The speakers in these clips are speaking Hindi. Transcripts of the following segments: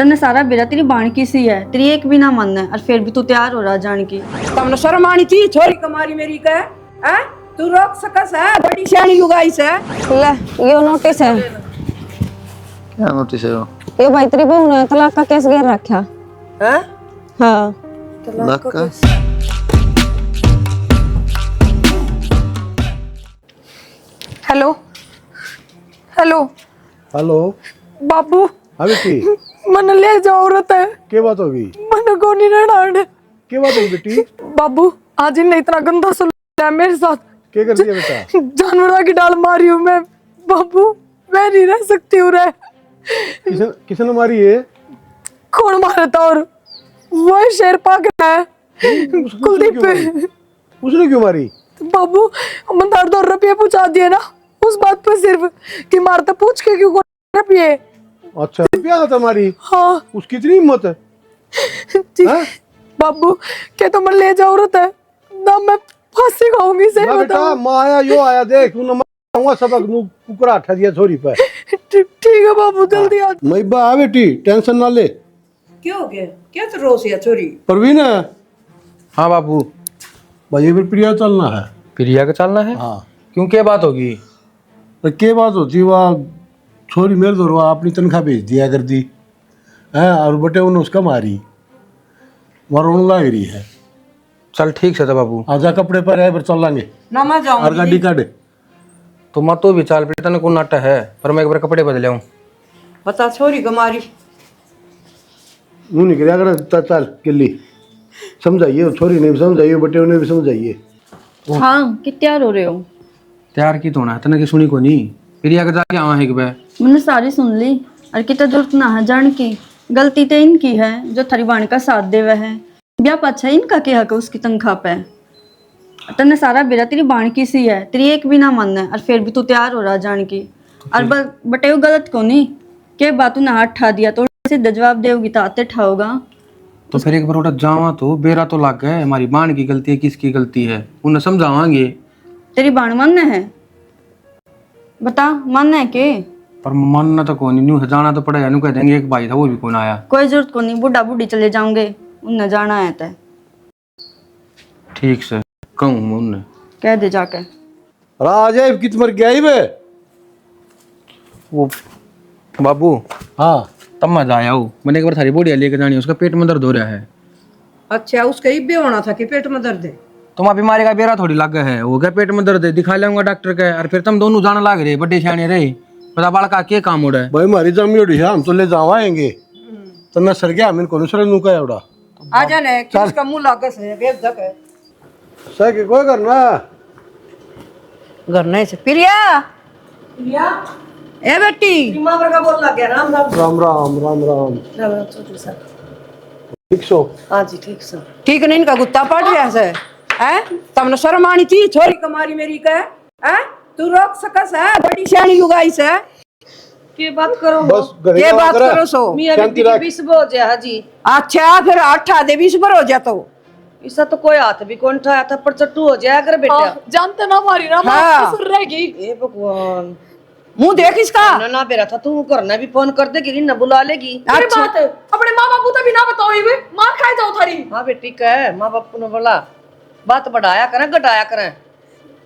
तन्ने सारा बेरा तेरी बाण की सी है, तेरी एक भी ना मन है और फिर भी तू तैयार हो रहा जान की। तुमने शर्म आनी थी छोरी कमारी मेरी का है? तू रोक सकस है? बड़ी सियानी लुगाई से ले ये नोटिस है। क्या नोटिस है वो? ये भाई तेरी बहू ने तलाक का केस घेर रखा हैं? हाँ। तलाक का? हेलो हेलो हेलो बाबू हाँ बेटी मन ले जाओ औरत है क्या बात होगी? मन को नहीं रहना क्या बात होगी बेटी? बाबू आज इन्हें इतना गंदा सुलझाया मेरे साथ। क्या कर दिया बेटा? जानवरों की डाल मारी हूँ मैं बाबू, मैं नहीं रह सकती हूँ रे। किसने मारी है? कौन मारा था? और वो शेर पाग है कुलदीप। उसने क्यों मारी? बाबू मंदार 2 रुपये पूछा दिए ना उस बात पर सिर्फ कि मारता पूछ के क्यों रुपये। अच्छा रुपया था मारी? हाँ उसकी इतनी हिम्मत है? हाँ? बाबू क्या तो मन ले जाओ औरत है ना, मैं फांसी खाऊंगी से ना बेटा माँ आया यो आया देख तूने मारूंगा सबक नू कुकरा उठा दिया छोरी पे। ठीक है बाबू जल्दी आ। मैं बा आ बेटी टेंशन ना ले। क्या हो गया? क्या तो रोस है छोरी? परवीन है? हाँ बाबू। भाई फिर प्रिया चलना है। प्रिया का चलना है? हाँ क्यों क्या बात होगी? तो क्या बात होती वह छोरी मेरे दो अपनी तनख्वाह भेज दिया कर दी है और बटे उन्होंने उसका मारी वहाँ रोने लग रही है। चल ठीक से था बाबू। आजा कपड़े पर है फिर चल लांगे ना मैं जाऊंगी और गाड़ी काट। तो मत तो भी चाल प्रीता ने को नाटा है पर मैं एक बार कपड़े बदले हूँ। बता छोरी कमारी मुँह निकल अगर चल किल्ली समझाइए छोरी नहीं समझाइए बटे उन्हें भी समझाइए। हाँ कि तैयार हो रहे हो? तैयार की तो ना तने की सुनी को नहीं प्रिया के जाके आवा है कि बे मैंने सारी सुन ली और कितना जरूरत ना है जान की। गलती तो इनकी है जो थारी बाण का साथ दे वह है। ब्याह पाछा इनका क्या हक है उसकी तनख्वाह पे? तन्ने सारा बेरा तेरी बाण की सी है, तेरी एक भी ना मन है और फिर भी तू तैयार हो रहा जान की। और बटे वो गलत को नहीं के बात ने हाथ ठा दिया तो सीधा जवाब देगी तो आते ठाओगा। तो फिर एक बार उठा जावा तो बेरा तो लग गए हमारी बाण की गलती है किसकी गलती है उन्हें समझावांगे। तेरी बाण मानना है? बता मानना है के? पर मानना तो कौन नहीं जाना तो पड़ेगा नहीं कह देंगे एक भाई था वो भी कौन आया। कोई जरूरत को नहीं, बूढ़ा बूढ़ी चले जाओगे उन्हें जाना है तो ठीक से कहूँ मैं उन्हें कह दे जाके। राजा कित मर गया ही बे? वो बाबू हाँ तब मैं जाया हूँ मैंने एक बार थारी बोड़िया लेके जानी उसका पेट में दर्द हो रहा है। अच्छा उसका ही भी होना था कि पेट में दर्द है। तुम अभी बीमारी का बेरा थोड़ी लग है वो क्या पेट में दर्द है दिखा लेंगे डॉक्टर के और फिर तुम दोनों जाने लग रहे बड़े सियाने रहे पता बाल का क्या काम हो रहा है। भाई हमारी जमी उड़ी है हम तो ले जावाएंगे तो मैं सर गया मैंने कौन सर नुका एवड़ा आ जाने किसका मुंह लागस है बेवजह है सर के कोई करना घर नहीं से प्रिया प्रिया ए बेटी मां पर का बोल लग गया राम राम राम राम राम राम राम छोटू सा ठीक सो। हां जी ठीक सर ठीक नहीं इनका गुत्ता पड़ रहा है हैं? तुमने शर्म आनी थी छोरी कमारी मेरी का हैं? तू रोक सकस है? बड़ी सियानी लुगाई से के बात करो बस के बात करो सो मियां बीबी की 20 हो जाए हाजी। अच्छा फिर 8 दे 20 पर हो जा तो इसका तो कोई हाथ भी कौन उठाया था पर चट्टू हो जाया कर बेटा। जानते ना हमारी ना हाँ। मां सुन रहेगी। ए भगवान मुंह देख इसका ना ना बेरा था तू करना भी फोन कर देगी ना बुला लेगी। अरे बात अपने माँ बापू तभी ना बताओ ये मार खाए जाओ थारी। हां बेटी कह मां बाप ने बोला बात बढ़ाया करें घटाया करें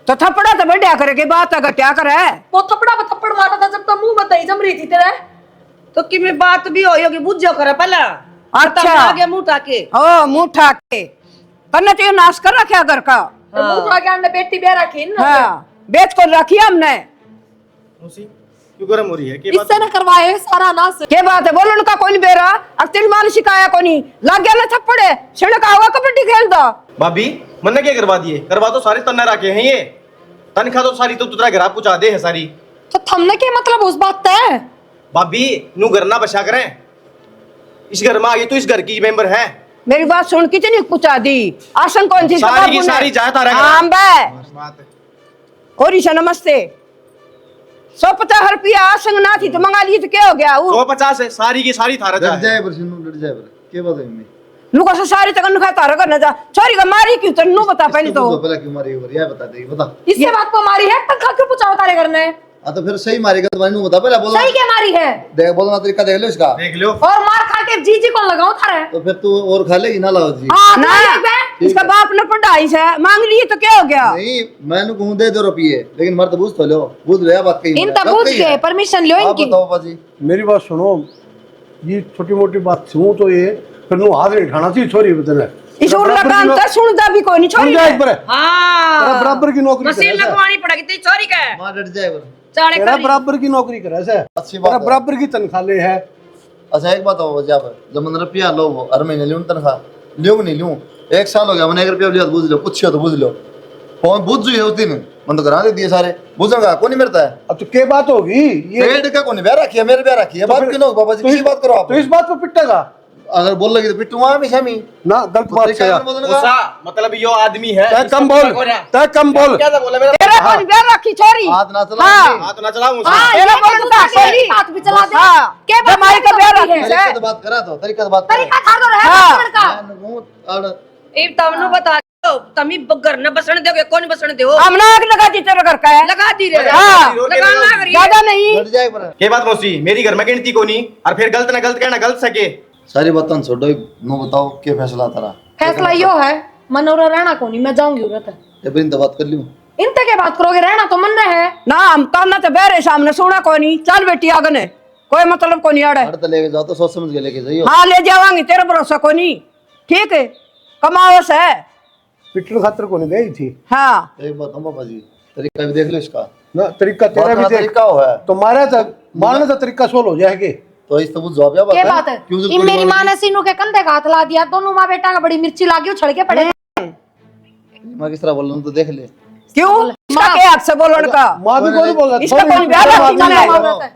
तो थप्पड़ा तो बढ़िया करे के बात है घटिया करे वो थप्पड़ मारा था जब तक मुंह में दही जम रही थी तेरे। तो कि में बात भी होगी बुझ जाओ करे पहला। अच्छा आ गया मुंह ताके ओ मुंह ठाके तन्ने तो ये नाश कर रखा घर का। मुंह उठा के हमने बेटी बेरा खीन ना हाँ बेच को रखी हमने क्यों गरम हो रही है? इससे न करवाए सारा नाश। के बात है बोलन का कोई बेरा अब तेरी मां ने सिखाया कोनी लग गया ना थप्पड़े छिड़क आवा कबड्डी खेल दो। भाभी मन्ने क्या करवा दिए? करवा तो सारे तन्ने रखे हैं ये तनख्वाह तो सारी तो तुतरा घर पहुंचा दे है सारी। तो थमने के मतलब उस बात है भाभी नू घर ना बचा करें इस घर में आ गई तो इस घर की मेंबर है। मेरी बात सुन कितनी पूछा दी आसन कौन सी सारी की सारी जाता रहा हाँ बे बात है। और ईशा नमस्ते 150 रुपया आसन ना थी तो मंगा ली तो क्या हो गया 150 है सारी की सारी थारा डर जाए पर सुनो डर जाए पर क्या बात है मम्मी नुका से सारी तक नुका तारा करना जा छोरी का मारी क्यों तन्नू बता पहले तो पहले क्यों मारी और यह बता दे बता इससे बात को हमारी है तनख्वाह क्यों पूछा तारे करने। हाँ तो फिर सही मारेगा तुम्हारी नू बता पहले बोलो सही क्या मारी है? देख बोलना तरीका देख लो इसका देख लो। और मार खा के जी जी कौन लगाऊं थारे? तो फिर तू और खा लेगी ना लाओ जी हाँ ना तो बे इसका बाप ने पढ़ाई से मांग लिए तो क्या हो गया? नहीं मैंने कहूँ दे 2 रुपये लेकिन मर तो बूझ तो लो बूझ लो बात कही इन तब पूछ के परमिशन लो आप इनकी। बताओ बाजी मेरी बात सुनो, ये छोटी मोटी बात सुनो तो ये फिर नु हाथ नहीं उठाना चाहिए छोरी बतने इस और लगान तो सुनता भी कोई नहीं छोरी समझा एक बार हाँ बराबर की नौकरी मशीन करे ऐसा। लगवानी पड़ेगी तेरी छोरी का मां डट जाए बस चाड़े तेरा खरी बराबर की नौकरी करे ऐसा अच्छी बात तेरा है। बराबर की तनख्वाह ले है। अच्छा एक बात हो जब मन रुपया लो वो हर महीने लूं तनख्वाह लूं नहीं लूं 1 साल हो गया मैंने 1 रुपया लिया तो बुझ लो कुछ हो तो बुझ लो फोन बुझ जुई है उस दिन मन तो करा दे दिए सारे बुझूंगा कौन नहीं मिलता है अब तो क्या बात होगी ये पेड़ का कौन ब्याह रखी है मेरे ब्याह रखी है बात फिर- क्यों बाबा जी तो किसी इस- बात करो आप तो इस बात पे पिटेगा अगर बोल लगी तो पिटूंगा हमेशा मी ना, गलत बात तरीका है है बोलने का उषा मतलब यो आदमी है। तय कम बोल, तय कम बोल। क्या था बोला मेरा? तेरा कौन ब्याह रखी छोरी हाथ ना चला हाँ। हाथ ना चलाऊं उषा। हाँ, तेरा ये कौन तो सा दूसरा छोरी के हाथ भी चला दे। हाँ के बात जमाई का ब्याह करती रखी है? से तरीका तो बात करा तो तरीका तो बात तरीका था तो रहे हाँ। लड़का। करा ए तमनु बता दो तमी घर न बसण दोगे कौन बसण दो हमने आग लगा दी तेरे घर का है लगा दी रे हां लगाना करिए ज्यादा नहीं डट जाए पर के बात मौसी मेरी घर में गिनती कोनी और फिर गलत ना गलत कहना गलत सके। सारी बातें छोड़ो नो बताओ क्या फैसला तेरा फैसला यो है मनोरा रहना को नहीं मैं जाऊंगी उधर तक। ये बिन तो बात कर लूं इनते के बात करोगे रहना तो मन रहे है ना हम काना तो बेरे सामने सुना कोई नहीं चल बेटी आगने कोई मतलब कोई नहीं आड़े हर तो लेके जाओ तो सोच समझ के लेके जाइयो हाँ ले जावांगे तेरा भरोसा कोई नहीं ठीक है कमाओ से पिटने खातर को नहीं गई थी हाँ एक बात हम बाबा जी तरीका भी देख लो इसका ना, तरीका तेरा बात भी का देख। तरीका हो है तुम्हारा तक मारने का तरीका सोल हो जाएगी। तो इस तो बुझ जवाब ये बात है क्यों ये मेरी माँ ने सीनू के कंधे का हाथ ला दिया दोनों माँ बेटा का बड़ी मिर्ची लागी उछल के पड़े। मैं किस तरह बोल रहा हूं तो देख ले क्यों इसका क्या हक से बोलने का माँ भी कोई बोल रहा इसका कोई ब्याह रखी चल, नहीं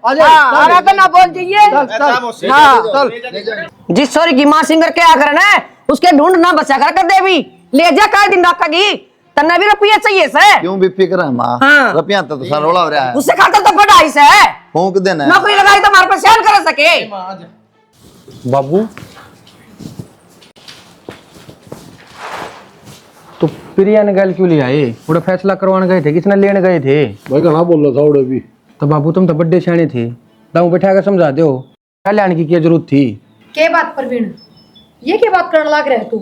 आजा, हाँ चल, आगे तो ना बोल जाइए अच्छा मौसी। हाँ चल। ले जा जिस सॉरी की माँ सिंगर क्या करना है उसके ढूंढ ना बचा कर देवी ले जा कर दिन रखेगी तन्ने भी रुपया चाहिए से क्यों भी फिक्र है मां हाँ। रुपया तो सारा रोला हो रहा है उससे खातर तो पढ़ाई से है फूंक देना है नौकरी लगाई तो हमारे पर सहन कर सके बाबू तो प्रिया ने गल क्यों ले आए? थोड़ा फैसला करवाने गए थे, किसने लेने गए थे? भाई कहाँ बोल रहा था उड़े भी। तो बाबू तुम तो बड्डे सियाने थे, दाऊ बैठा कर समझा दो क्या लाने की क्या जरूरत थी? के बात परवीन ये क्या बात करने लग रहे तू?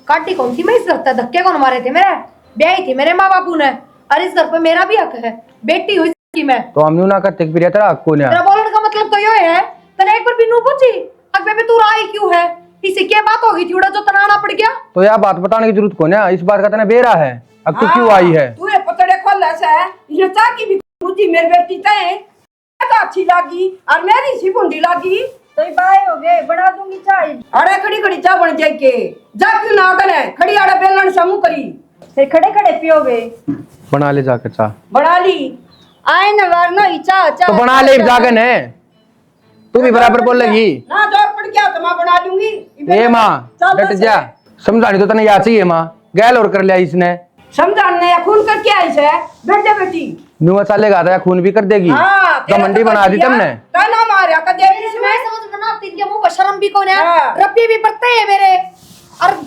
काटी कौन सी मैं इस घर धक्के कौन मारे थे मेरे ब्याही थी मेरे माँ बापू ने और इस घर पे मेरा भी हक है बेटी हुई की मैं तो हम यूं ना करते कि प्रिया तेरा हक को तेरा बोलने का मतलब तो ये है तने एक बार भी नू पूछी अब बेबे तू आई क्यों है इसी क्या बात होगी थी उड़ा जो तनाना पड़ गया तो यार बात बताने की जरूरत कौन है? इस बात का तने बेरा है, अब तू क्यों आई है? तू ये पतड़े खोल से ये चाह की भी बुद्धि मेरी बेटी तय अच्छी लागी और मेरी सी बुंडी लागी तो बाय हो गए बना दूंगी चाय अरे खड़ी खड़ी चाय बन जाए के जा क्यों ना गने खड़ी आड़े बेलन समूह करी फिर खड़े खड़े पियोगे बना ले जाकर चाह, बना ली आए न वरना इच्छा तो बना ले जागन है, तू भी बराबर बोल लगी। ना जोर पड़ गया तो मैं बना दूंगी ए माँ डट जा, समझानी तो तने याद चाहिए माँ, गैल और कर लिया इसने समझाने या खून करके आई से बेटे बेटी नुआ चलेगा तो खून भी कर देगी। हाँ तो मंडी बना दी तुमने। कहना मारा का देवी इसमें मैं समझ बना तीन के मुंह पर शर्म भी कौन है हाँ। रब्बी भी पड़ते है मेरे और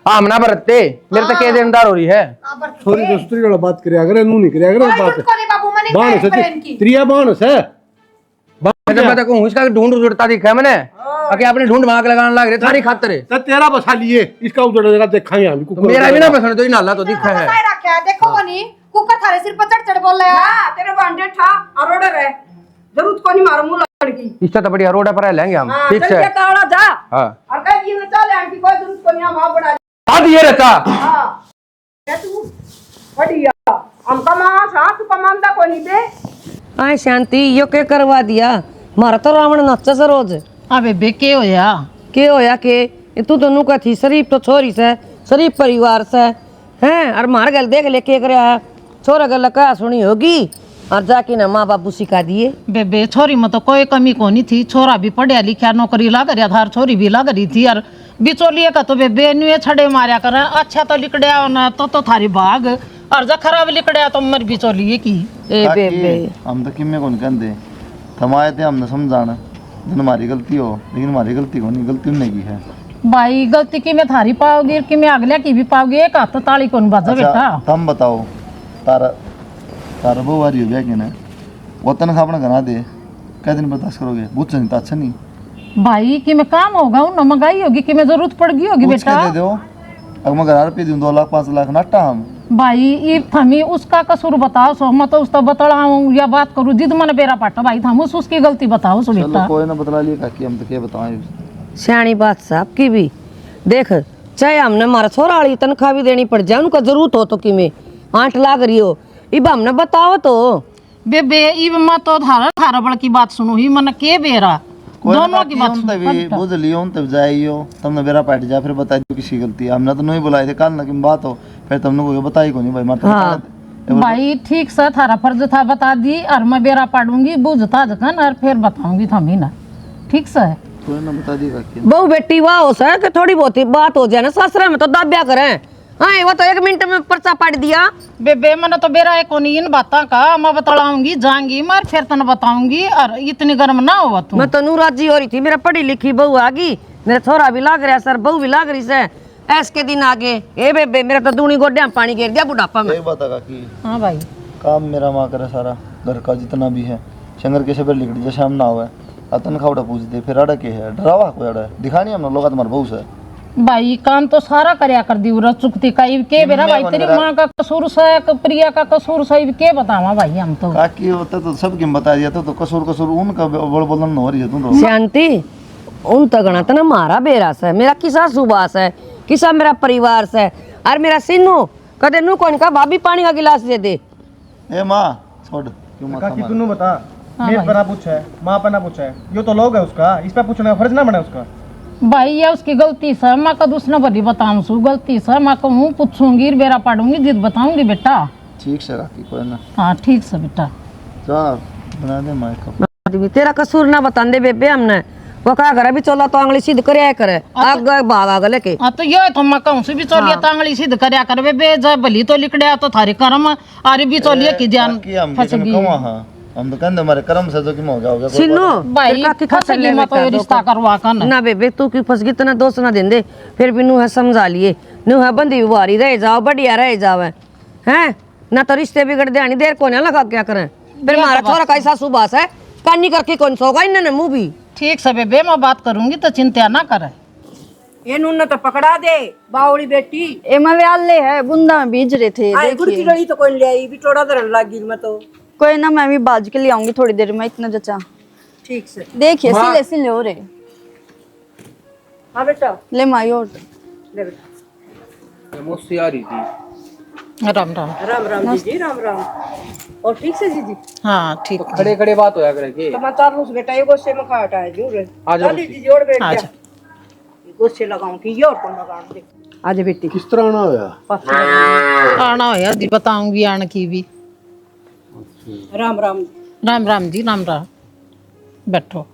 हाँ मना बरतते मेरे तक देनदार हो रही है। छोरी दूसरी वाला बात करे अगर नू नहीं करे अगर बात बाबू मैंने बाण क्या से इनकी त्रिया बाण से मैं कहूँ इसका ढूंढ जुड़ता दिखा है मैंने, आके अपने ढूंढ भाग लगाने लग रहे थारी खातर है। तो तेरा बसा लिए इसका उधर देखाएंगे हम तो मेरा भी ना पसंद तो ही नाला तो दिखा है। बताए रखा है देखो बनी कुकर थारे सिर पर चढ़ चढ़ बोल रहा है हाँ तेरे बांडे ठा और ऑर्डर है जरूरत को नहीं मारो मुंह लड़की इसका तो बढ़िया रोड पर लेंगे हम, हाँ ठीक चल है। के काड़ा जा हाँ और कह दिए ना चल आंटी कोई जरूरत को नहीं हम आप बड़ा हाँ ये रहता हाँ क्या तू बढ़िया हम कमा साथ कमांदा कोई नहीं बे आए शांति यो के करवा दिया मारा तो रावण नच्चा से रोज अबे बे के होया के होया के ये तू दोनों का थी शरीफ तो छोरी से शरीफ परिवार से हैं और मार गल देख ले के करे छोरा गल का सुनी होगी और जाके ना माँ बापू सिखा दिए बेबे छोरी में तो कोई कमी कोनी थी, छोरा भी पढ़िया लिखा नौकरी लग रहा था, छोरी भी लग रही थी। और बिचौलिए का तो बेबे नुए छड़े मारा कर अच्छा तो लिकड़िया ना तो थारी भाग और जब खराब लिकड़िया तो मर बिचौलिए की ए बेबे हम तो किम्मे कौन कहते हम आए थे हमने समझाना जन हमारी गलती हो लेकिन हमारी गलती को नहीं गलती उन्हें की है भाई गलती की मैं थारी पाओगी कि मैं अगले की भी पाओगी, एक हाथ तो ताली कौन बाजा बेटा। तुम बताओ तारा तारा वो वारी हो गया कि ना वो तनख्वाह अपना घना दे, कै दिन बर्दाश्त करोगे? बुझ नहीं तो अच्छा नहीं। भाई कि मैं काम होगा ना महंगाई होगी कि मैं जरूरत पड़ गई होगी पूछ के बेटा। दे दो, अगर मैं घर रुपये दूँ 2 लाख 5 लाख नाटा हम। भाई ये थमी उसका कसूर बताओ सो, मैं तो उसका बतलाऊं या बात करूं जिद मन बेरा पाटा भाई थम उसकी गलती बताओ सो चलो बेटा। कोई ना बतला लिए काकी, हम तो क्या बताएं। सियाणी बात साहब की भी देख, चाहे हमने हमारा छोरा वाली तनख्वाह भी देनी पड़ जाए, उनका जरूरत हो तो कि में 8 लाख रही हो, इब हमने बताओ तो। बेबे इब मैं तो थारा थारा बड़ की बात सुनू ही मन के बेरा दोनों की बात सुनू। बुझ लियो तब जाइयो, तुमने बेरा पाट जा फिर बता दो किसी गलती है। हमने तो नहीं बुलाए थे कल ना कि बात हो, फिर तुमने कोई बताई को नहीं भाई माता। हाँ। भाई ठीक से थारा फर्ज था बता दी, और मैं बेरा पाड़ूंगी बुझता जखन और फिर बताऊंगी थमी ना, ठीक से। कोई ना बता दी काकी। बहु बेटी वाह हो सर कि थोड़ी बहुत ही बात हो जाए ना, ससुरा में तो दाब्या करें। हाँ वो तो 1 मिनट में पर्चा पड़ दिया। बेबे मैंने तो बेरा को नहीं इन बातों का, मैं बतलाऊंगी जाऊंगी मैं फिर तन बताऊंगी, और इतनी गर्म ना हो तू। मैं तो नू राजी हो रही थी, मेरा पढ़ी लिखी बहू आ गई, मेरा छोरा भी लाग रहा सर, बहू भी लाग रही से, ऐस के दिन आगे ए बेबे मेरा तो दूनी गोड्या पानी गिर गया बुढ़ापा में। एक बात है काकी, हाँ भाई काम मेरा माँ करे सारा घर का जितना भी है, शंकर के से लिख दीजिए शाम ना हुआ तनख्वाह उठा पूछ दे, फिर अड़ा के है डरावा कोई अड़ा दिखानी हम लोग तुम्हारे बहू से। भाई काम तो सारा करया कर दी उरा चुकती का इब के बेरा भाई तेरी माँ का कसूर है कि प्रिया का कसूर है, इब के बतावा भाई हम तो। काकी होता तो सब किम बता दिया तो कसूर कसूर उनका बड़ बोलन हो रही है तुम तो। शांति उन तगना तो ना मारा बेरास है, मेरा किसा सुबास है, किसा मेरा परिवार से, और मेरा सिन्नू कदे नू कौन का भाभी पानी का गिलास दे दे। ए माँ छोड़ क्यों मत काकी मार। तू बता, हाँ मेरे भाई। पर ना पूछा है, माँ पर ना पूछा है, ये तो लोग है उसका, इस पर पूछने का फर्ज ना बने उसका। भाई ये उसकी गलती से मैं का दूसरा बड़ी बताऊं सु, गलती से मैं कहूँ पूछूंगी बेरा पाड़ूंगी जिद बताऊंगी बेटा। ठीक से काकी कोई ना, हाँ ठीक से बेटा। जा बना दे माँ का। तेरा कसूर ना बता दे बेबे हमने, वो कहा करे भी चला तो आंगली सीध करे करे आग भाग आग लेके। हाँ तो ये तो मैं कहूँ से भी चलिए तांगली सिद्ध करया कर बेबे, जब भली तो लिकड़िया तो थारी कर्म, अरे भी चलिए की जान काकी हम फंस किसी गई। में कमा हाँ, हम तो कहते हमारे कर्म से जो कि हो गया सिन्नू भाई तेरे काकी फंस खातर गई ले मैं तो ये रिश्ता करवा कर ना बेबे तू की फंस गई तो ना दोस्त ना देंदे, फिर भी नू है समझा लिए, नू है बंदी बुआरी रह जाओ बढ़िया रह जावे हैं ना, तो रिश्ते बिगड़ दे देर को ना लगा क्या करें। फिर हमारा छोरा कैसा सुबास है कानी करके कौन सोगा इन्होंने मुंह भी। ठीक से बेबे मैं बात करूंगी तो चिंता ना करे। ये नून तो पकड़ा दे बावड़ी बेटी। एमा व्याले है बुंदा में बीज रहे थे, आई गुड़ की देखिए। रही तो कोई ले आई, बिटोड़ा धरन लगी मैं तो। कोई ना मैं भी बाज के ले आऊंगी थोड़ी देर में, इतना जचा। ठीक से देखिए सिले सिले हो रहे। हाँ बेटा ले माई और ले बेटा। मुझसे आ रही थी। राम राम। राम राम जी राम राम। और ठीक से जी हाँ ठीक है। खड़े खड़े बात होया करे के। समाचार लूस बेटा, ये गुस्से में खा हटाए जो रे। आ जाओ। जी जोड़ बैठ जा। अच्छा। गुस्से लगाऊं कि ये और कौन लगाऊं देख। आजा बेटी किस तरह आना होया? आना हो यार जी बताऊंगी आने की भी। राम राम। राम राम जी राम राम। बैठो।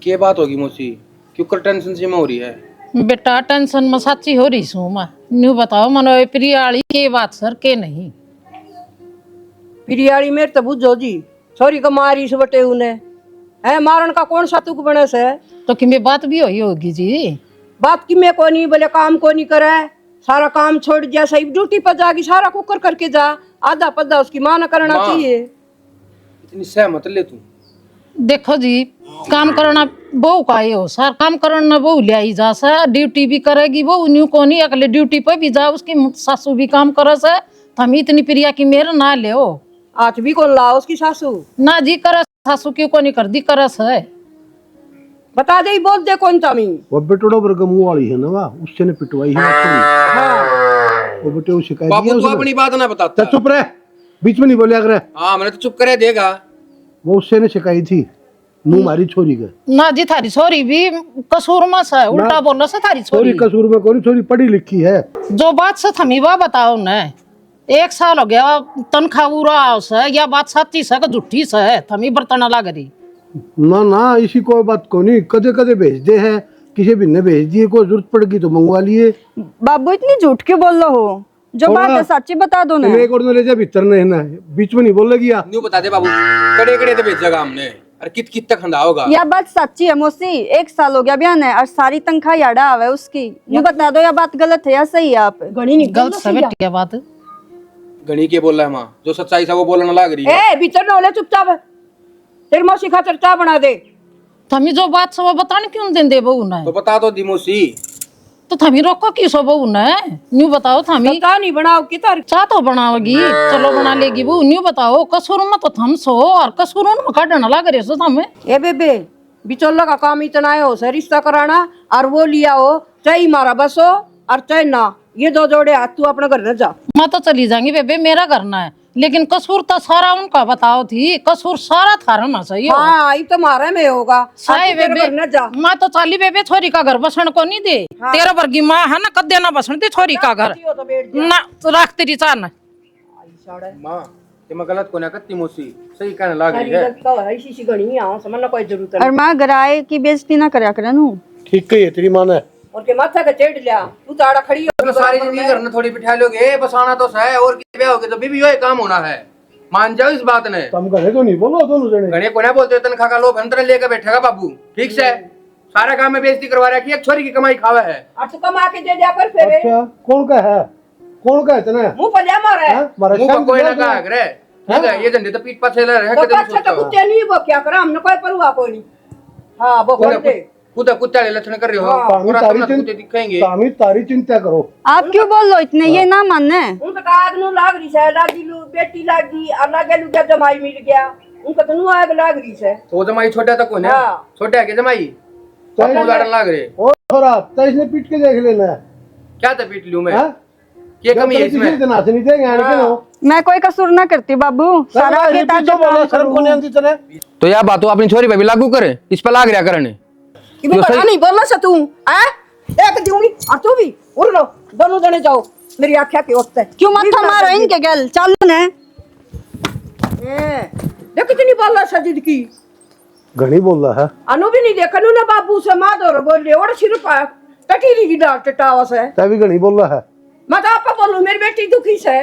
क्या बात होगी मौसी, क्यों कर टेंशन से में हो रही है? बेटा टेंशन में साची हो रही सू मैं, न्यू बताओ मनो प्रियाली के बात सर के नहीं। प्रियाली मेरे तो बुझो जी, छोरी को मारी से बटे उन्हें है, मारन का कौन सा तुक बने से। तो कि में बात भी हुई होगी जी। बात की मैं को नहीं बोले, काम को नहीं करे, सारा काम छोड़ दिया, सही ड्यूटी पर जागी, सारा कुकर करके जा, आधा पद्धा उसकी माँ न करना माँ। चाहिए। इतनी सहमत ले तू। देखो जी काम करना बहू का ये हो सर, काम करना बहू ले आई जा सर, ड्यूटी भी करेगी बहू, न्यू को नहीं अगले ड्यूटी पर भी जा, उसकी सासू भी काम करे सर, हम इतनी प्रिया की मेरे ना ले हो। आज भी कौन ला उसकी सासू ना जी करे सासू क्यों को नहीं कर दी करस है। बता दे बोल दे कौन तामी। वो बेटोड़ा वर्ग मुंह वाली है ना, वाह उससे ने पिटवाई है वो बेटे, वो शिकायत बाबू किया तू उसने। अपनी बात ना बताता। चुप रह, बीच में नहीं बोलिया करे। हाँ मैंने तो चुप करे देगा। वो उससे ने शिकायत थी नू मारी छोरी का। ना जी थारी छोरी भी कसूर में से उल्टा बोलो से थारी छोरी छोरी कसूर में कोई छोरी पढ़ी लिखी है। जो बात से थमी वह बताओ न, 1 साल हो गया तनख्वाह उड़ा से, या बात सच्ची से झूठी से थमी बर्तन लग रही। ना ना इसी कोई बात को नहीं, कदे कदे भेज दे है, किसी भी ने भेज दिए, कोई जरूरत पड़ेगी तो मंगवा लिए। बाबू इतनी झूठ क्यों बोल रहे हो, जो बात है सच्ची बता दो ना। एक और ले जा भीतर नहीं ना, बीच में नहीं बोल लगी। न्यू बता दे बाबू, कड़े कड़े तो भेजेगा हमने, और कित तक खंदा होगा। यह बात सच्ची है मौसी, 1 साल हो गया बयान है और सारी तनख्वाह याडा आवे उसकी। ये बता दो यह बात गलत है या सही है? आप गणी नहीं गलत से बेटी बात। घड़ी के बोल रहा है माँ, जो सच्चाई से वो बोलने लग रही है। ए भीतर न होले चुपचाप तेरी मौसी खातर चाय बना दे। थमी जो बात सब बताने क्यों देंदे बहू ने? तो बता दो दी मौसी। तो थमी रोको की सो बहू ने? न्यू बताओ थमी। ता नहीं बनाओ की तार चाह तो बनाओगी, चलो बना लेगी बहू। न्यू बताओ कसूर में तो थम सो और कसूर में काटना लग रहे सो थमे। ए बेबे बिचौला का काम इतना है हो से रिश्ता कराना और वो लिया हो चाहे मारा बसो और चाहे ना, ये दो जोड़े हाथ तू अपने घर न जा। मैं तो चली जाऊंगी बेबे, मेरा करना है, लेकिन कसूर तो सारा उनका बताओ थी। कसूर सारा थारा में सही हो। हाँ ये तो मारे में होगा। साई तेरे बेबे घर न जा। मैं तो चाली बेबे छोरी का घर बसण को नहीं दे। तेरा वर्गी माँ है ना, कदे ना बसण दे छोरी का घर तो बैठ जा। ना, तो रख तेरी चाह ना। माँ ते मैं गलत को ना करती मौसी, सही कहने लग रही है। ऐसी सी घड़ी आओ समझना कोई जरूरत और नहीं। माँ गराए की बेइज्जती ना करया करे नू। ठीक कही है तेरी माँ ने। और के माथा का चेड़ लिया तू ताड़ा खड़ी हो। तो सारी जिंदगी घर में थोड़ी बिठा लोगे, बसाना तो है और किसी ब्याह होगे तो भी यो काम होना है। मान जाओ इस बात ने। तुम घरे तो नहीं बोलो दोनों जने। घने को ना बोलते तनखा का लोभ अंतर लेकर बैठेगा बाबू, ठीक से सारा काम में बेइज्जती करवा रहा है। एक छोरी की कमाई खावा है और तू कमा के दे दिया कर फिर। अच्छा कौन का है, कौन का इतना मुंह पर जा मारे। मारा मुंह पर कोई ना कहा करे, ठीक है? ये झंडे तो पीठ पाछे ले रहे तो कदम अच्छा तो कुत्ते नहीं वो क्या करा हमने कोई परवाह कोई नहीं। हाँ वो कर दे। कुत्ता कुत्ता लक्षण कर रहे हो, पूरा कुत्ते दिखेंगे। तामी तारी चिंता करो। आप क्यों बोल लो इतने, ये ना मानने। उनका काग नु लाग रही है, लागी लू बेटी लागी और लागे लू क्या जमाई मिल गया उनका तो नु आग लाग रही है। तो जमाई छोटा तक कौन है? हाँ। छोटा है के जमाई उदाहरण लाग रहे। और थोड़ा तो इसने पीट के देख लेना है। क्या था पीट लूं मैं? हाँ? क्या कमी है इसमें? इतना से नहीं देंगे आने के लो। मैं कोई कसूर ना करती बाबू, सारा ये बेटा पीछे बोलो शर्म को नहीं आती तेरे। तो यह बात तो अपनी छोरी पे भी लागू करे, इस पर लाग रहा करने। कि मैं पता नहीं बोलना सा तू हैं? एक दूंगी और तू भी उड़ लो, दोनों जने जाओ मेरी आँखें के वक्त है। क्यों माथा मारो इनके गल, चालू ने। देख कितनी बोलना सा जिद की। घनी बोल रहा है। अनु भी नहीं देखा ना बाबू से माँ दो बोले और सिर पर कटीली की डाल टटावा से। तभी घनी बोल रहा है। मैं तो आपको बोलूं मेरी बेटी दुखी से।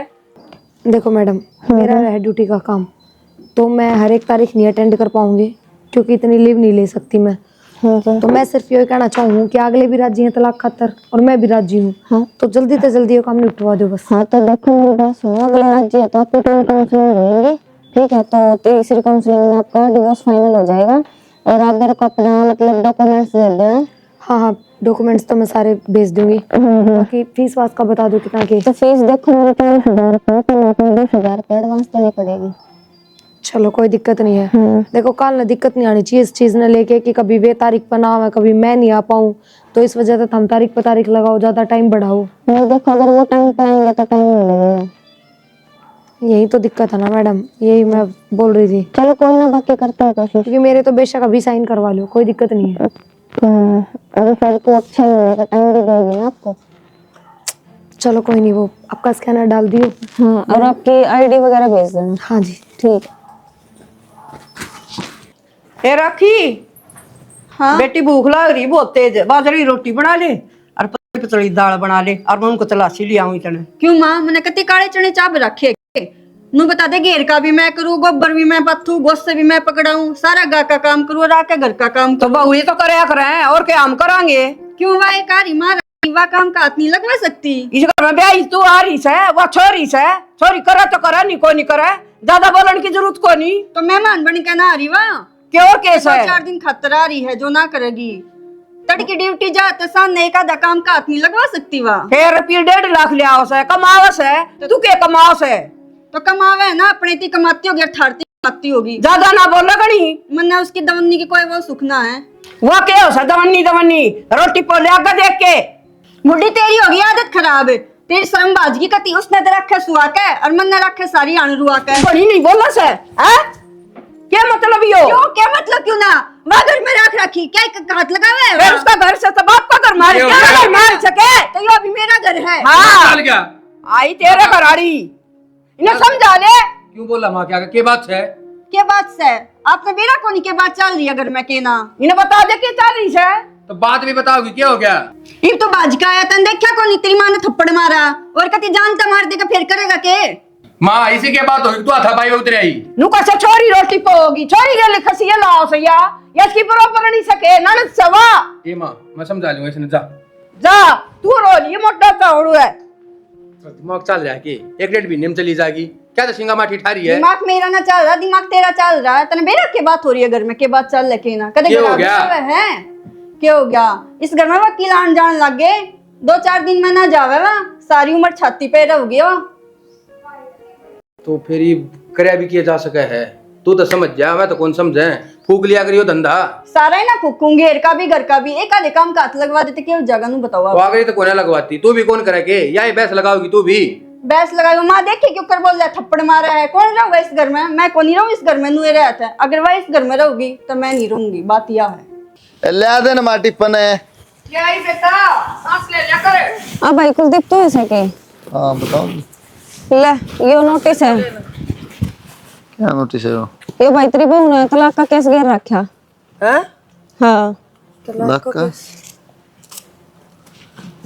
देखो मैडम, मेरा है ड्यूटी का काम, तो मैं हर एक तारीख नहीं अटेंड कर पाऊंगी क्योंकि इतनी लीव नहीं ले सकती मैं। तो मैं सिर्फ ये कहना चाहूँ कि अगले भी राजी हैं तलाक खातर और मैं भी राजी हूँ। हाँ। तो जल्दी से जल्दी ये काम निपटवा दो बस। हाँ तो देखो मेरी बात सुनो, अगले राज्य है तो आपकी टोल काउंसलिंग रहेगी, ठीक है? तो तीसरी काउंसलिंग में आपका डिवोर्स फाइनल हो जाएगा और आप मेरे को अपना मतलब डॉक्यूमेंट्स दे देना। हाँ हाँ डॉक्यूमेंट्स तो मैं सारे भेज दूंगी। बाकी फीस वास का बता दो कितना की। तो फीस देखो मेरे 40,000 रुपये, तो मैं अपने 10,000 रुपये एडवांस देनी पड़ेगी। चलो कोई दिक्कत नहीं है। देखो कल ना दिक्कत नहीं आनी चाहिए इस चीज ने लेके कि कभी वे तारीख पर ना आवे, कभी मैं नहीं आ पाऊँ, तो इस वजह से हम तारीख पर तारीख लगाओ, ज्यादा टाइम बढ़ाओ। नहीं देखो, अगर वो टाइम पे आएंगे तो टाइम नहीं लगेगा। यही तो दिक्कत है ना मैडम, यही मैं बोल रही थी। चलो कोई ना, बाकी करते हैं कोशिश। क्योंकि मेरे तो बेशक अभी साइन करवा लो, कोई दिक्कत नहीं है। अभी फिर को अच्छा मिलेगा, टाइम भी देगी ना आपको। चलो कोई नहीं, वो आपका स्कैनर डाल दियो। हाँ, और आपकी आईडी वगैरह भेज देना। हाँ जी ठीक। ए राखी, हाँ बेटी भूख लग रही बहुत तेज, बाजरी रोटी बना ले और पतली दाल बना ले और मैं उनको तलाशी ले आऊं इतने। क्यों माँ, मैंने कति काले चने चाप रखे। नू बता दे, घेर का भी मैं करूँ, गोबर भी मैं पत्थू, गोश्त से भी मैं पकड़ाऊं, सारा गा का काम करूँ और आके घर का काम तो बहू ये तो करे करें और क्या हम करांगे। क्यों वाह कारी माँ वाह काम का हाथ नहीं लगवा सकती। इस घर में ब्याह तू आ रही है, वह छोरी से छोरी करे तो करे, नहीं को नहीं करे, ज्यादा बोलने की जरूरत को नहीं। तो मेहमान बन के ना आ रही वाह, क्यों केस है? 4 दिन खतर आ रही है जो ना करेगी। तड़की ड्यूटी जाते सामने एक आधा काम का हाथ नहीं लगवा सकती वाह। फिर रुपये 1.5 लाख ले आओ से कमावस है, तू के कमाओ से तो कमावे है ना, अपने ती कमाती होगी अर्थार्थी कमाती होगी। ज्यादा ना बोल गणी मन्ने उसकी दवन्नी की कोई वो सुख ना है। वो क्या हो सा दवन्नी दवन्नी रोटी पोले आगे देख के। बुढ़ी तेरी होगी आदत खराब, तेरी शर्म बाजगी कती, उसने तो रखे सुआ के और मन ने रखे सारी आण रुआ के। बड़ी नहीं बोला से क्या मतलब यो? क्यों क्या मतलब क्यों ना, वह घर में रख रखी क्या हाथ लगावे है? फिर उसका घर से तो बाप का घर मार क्या घर मार सके? तो ये अभी मेरा घर है। हाँ आई तेरे घर आड़ी, इन्हें समझा ले। क्यों बोला माँ? क्या के बात है? के बात से आपने मेरा कोनी के बात चल रही है घर में के ना, इन्हें बता दे क्या चल रही है। तो बात भी बताओगी, क्या हो गया? ये तो बाज का आया तन देखा कोनी, तेरी माँ ने थप्पड़ मारा और कति जानता मार देगा फिर करेगा के? माँ इसी के बात होगी, तू था भाई उतरे आई नुका से छोरी रोटी पोगी, छोरी के लिए खसिया लाओ सैया, या इसकी बरो पकड़ नहीं सके ननद सवा। ये माँ मैं समझा लूंगा, इसने जा जा तू रो लिए मोटा चौड़ू है। दिमाग चल रहा है कि 1-1.5 महीने में चली जाएगी क्या? तो सिंगा माठी ठारी है। दिमाग मेरा ना चल रहा, दिमाग तेरा चल रहा है। तने बेरा के बात हो रही है घर में, के बात चल लेके ना कदे क्या हो घर गया? है क्या हो गया? इस घर में वकील आन जान लग गए, 2-4 दिन में ना जावे वा, सारी उम्र छाती पे रहोगे वा। तो फिर ये करया भी किया जा सके है। तू तो समझ जा, मैं तो कौन समझे। फूक लिया करियो धंधा सारा ही ना फूकूंगी, घर का भी घर का भी। एक आधे काम का हाथ लगवा देते क्यों जगह नु बताओ तो आगे तो कोने लगवाती, तू भी कौन करे के? या ये बैस लगाओगी तू भी? बैस लगाई माँ देखे क्यों कर बोल रहा है, थप्पड़ मारा है। कौन रहूंगा इस घर में? मैं कौन नहीं रहूँ इस घर में, नुए रहता है। अगर वह इस घर में रहोगी तो मैं नहीं रहूंगी, बात यह है। ले दे ना माटी पने। क्या ही बेटा, सांस ले लिया कर। अब भाई कुलदीप तो ऐसे के हाँ बताओ ले, ये नोटिस है। क्या नोटिस है? ये भाई तेरी बहू ने तलाक का केस घेर रखा हैं? हाँ। तलाक का?